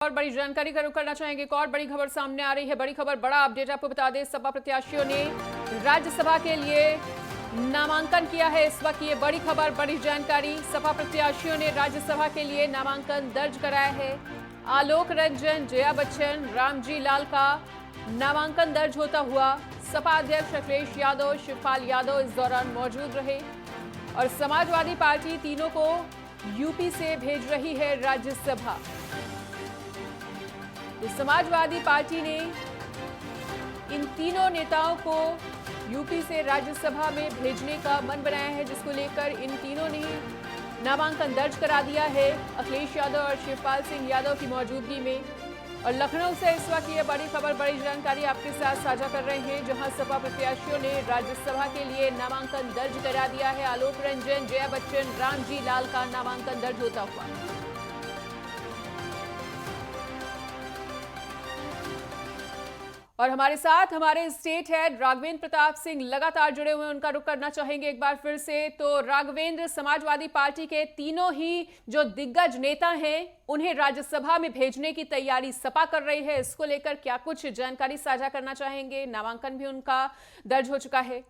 और बड़ी जानकारी का रुख करना चाहेंगे। एक और बड़ी खबर सामने आ रही है। बड़ी खबर, बड़ा अपडेट आपको बता दें, सपा प्रत्याशियों ने राज्यसभा के लिए नामांकन किया है। इस वक्त ये बड़ी खबर, बड़ी जानकारी, सपा प्रत्याशियों ने राज्यसभा के लिए नामांकन दर्ज कराया है। आलोक रंजन, जया बच्चन, रामजी लाल का नामांकन दर्ज होता हुआ सपा अध्यक्ष अखिलेश यादव, शिवपाल यादव इस दौरान मौजूद रहे और समाजवादी पार्टी तीनों को यूपी से भेज रही है राज्यसभा। तो समाजवादी पार्टी ने इन तीनों नेताओं को यूपी से राज्यसभा में भेजने का मन बनाया है, जिसको लेकर इन तीनों ने नामांकन दर्ज करा दिया है अखिलेश यादव और शिवपाल सिंह यादव की मौजूदगी में। और लखनऊ से इस वक्त ये बड़ी खबर, बड़ी जानकारी आपके साथ साझा कर रहे हैं, जहां सपा प्रत्याशियों ने राज्यसभा के लिए नामांकन दर्ज करा दिया है। आलोक रंजन, जया बच्चन, रामजी लाल का नामांकन दर्ज होता हुआ। और हमारे साथ हमारे स्टेट हेड राघवेंद्र प्रताप सिंह लगातार जुड़े हुए हैं, उनका रुख करना चाहेंगे एक बार फिर से। तो राघवेंद्र, समाजवादी पार्टी के तीनों ही जो दिग्गज नेता हैं उन्हें राज्यसभा में भेजने की तैयारी सपा कर रही है, इसको लेकर क्या कुछ जानकारी साझा करना चाहेंगे? नामांकन भी उनका दर्ज हो चुका है।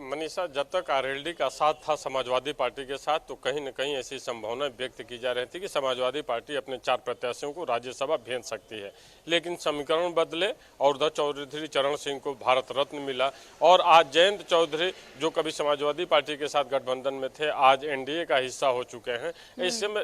मनीषा, जब तक आरएलडी का साथ था समाजवादी पार्टी के साथ, तो कहीं न कहीं ऐसी संभावना व्यक्त की जा रही थी कि समाजवादी पार्टी अपने 4 प्रत्याशियों को राज्यसभा भेज सकती है। लेकिन समीकरण बदले और उधर चौधरी चरण सिंह को भारत रत्न मिला और आज जयंत चौधरी, जो कभी समाजवादी पार्टी के साथ गठबंधन में थे, आज एनडीए का हिस्सा हो चुके हैं।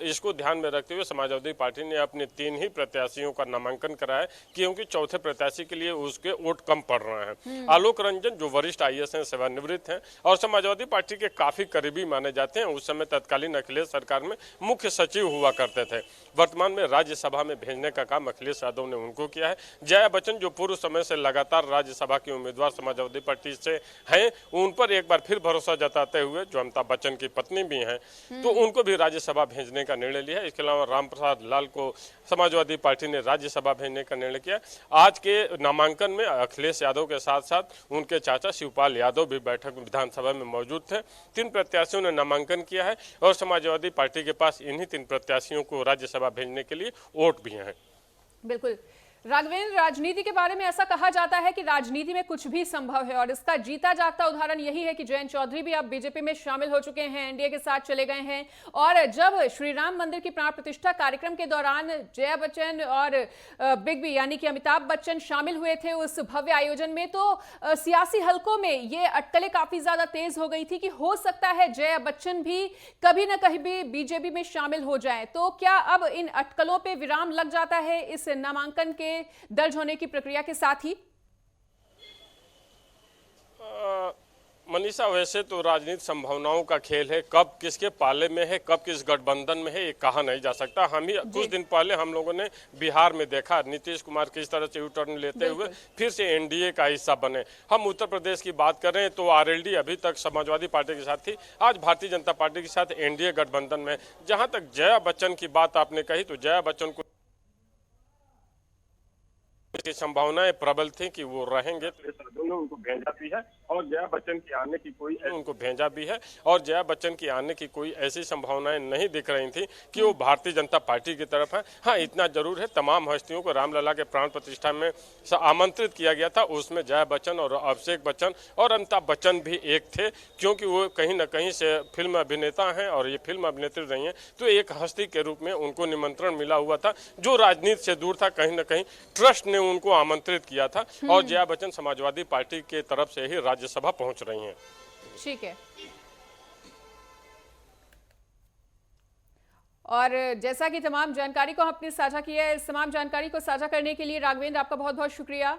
इसको ध्यान में रखते हुए समाजवादी पार्टी ने अपने 3 ही प्रत्याशियों का नामांकन कराया, क्योंकि चौथे प्रत्याशी के लिए उसके वोट कम पड़ रहे हैं। आलोक रंजन, जो वरिष्ठ आईएएस हैं, सेवानिवृत्त हैं और समाजवादी पार्टी के काफी करीबी माने जाते हैं, उस समय तत्कालीन अखिलेश सरकार में मुख्य सचिव हुआ करते थे। वर्तमान में राज्यसभा में भेजने का काम अखिलेश यादव ने उनको किया है। जया बच्चन, जो पूर्व समय से लगातार राज्यसभा की उम्मीदवार समाजवादी पार्टी से हैं, उन पर एक बार फिर भरोसा जताते हुए, जो अमिताभ बच्चन की पत्नी भी हैं, तो उनको भी राज्यसभा भेजने का निर्णय लिया है। इसके अलावा रामप्रसाद लाल को समाजवादी पार्टी ने राज्यसभा भेजने का निर्णय किया। आज के नामांकन में अखिलेश यादव के साथ साथ उनके चाचा शिवपाल यादव भी बैठक विधानसभा में मौजूद थे। 3 प्रत्याशियों ने नामांकन किया है और समाजवादी पार्टी के पास इन्हीं 3 प्रत्याशियों को राज्यसभा भेजने के लिए वोट भी हैं। बिल्कुल राघवेंद्र, राजनीति के बारे में ऐसा कहा जाता है कि राजनीति में कुछ भी संभव है और इसका जीता जागता उदाहरण यही है कि जयंत चौधरी भी अब बीजेपी में शामिल हो चुके हैं, एनडीए के साथ चले गए हैं। और जब श्री राम मंदिर की प्राण प्रतिष्ठा कार्यक्रम के दौरान जया बच्चन और बिग बी यानी कि अमिताभ बच्चन शामिल हुए थे उस भव्य आयोजन में, तो सियासी हलकों में ये अटकलें काफी ज्यादा तेज हो गई थी कि हो सकता है जया बच्चन भी कभी ना कहीं भी बीजेपी में शामिल हो जाए। तो क्या अब इन अटकलों पर विराम लग जाता है इस नामांकन के दर्ज होने की प्रक्रिया के साथ ही? मनीषा, वैसे तो राजनीति संभावनाओं का खेल है, कब किसके पाले में है, कब किस गठबंधन में है, ये कहा नहीं जा सकता। हम ही कुछ दिन पहले हम लोगों ने बिहार में देखा नीतीश कुमार किस तरह से यू टर्न लेते हुए फिर से एनडीए का हिस्सा बने। हम उत्तर प्रदेश की बात कर रहे हैं तो आरएलडी अभी तक समाजवादी पार्टी के साथ थी, आज भारतीय जनता पार्टी के साथ एनडीए गठबंधन में। जहां तक जया बच्चन की बात आपने कही, तो जया बच्चन को की संभावनाएं प्रबल थी कि वो रहेंगे, तो उनको भेजा भी है और जया बच्चन की आने की कोई उनको भेजा भी है और जया बच्चन की आने की कोई ऐसी संभावनाएं नहीं दिख रही थी कि वो भारतीय जनता पार्टी की तरफ है। हाँ, इतना जरूर है, तमाम हस्तियों को रामलला के प्राण प्रतिष्ठा में आमंत्रित किया गया था, उसमें जया बच्चन और अभिषेक बच्चन और अमिताभ बच्चन भी एक थे, क्योंकि वो कहीं न कहीं से फिल्म अभिनेता हैं और ये फिल्म अभिनेत्री रही हैं, तो एक हस्ती के रूप में उनको निमंत्रण मिला हुआ था। जो राजनीति से दूर था, कहीं न कहीं ट्रस्ट ने उनको आमंत्रित किया था और जया बच्चन समाजवादी पार्टी के तरफ से ही राज्यसभा पहुंच रही हैं। ठीक है। और जैसा कि तमाम जानकारी को आपने साझा किया है, इस तमाम जानकारी को साझा करने के लिए राघवेंद्र आपका बहुत बहुत शुक्रिया।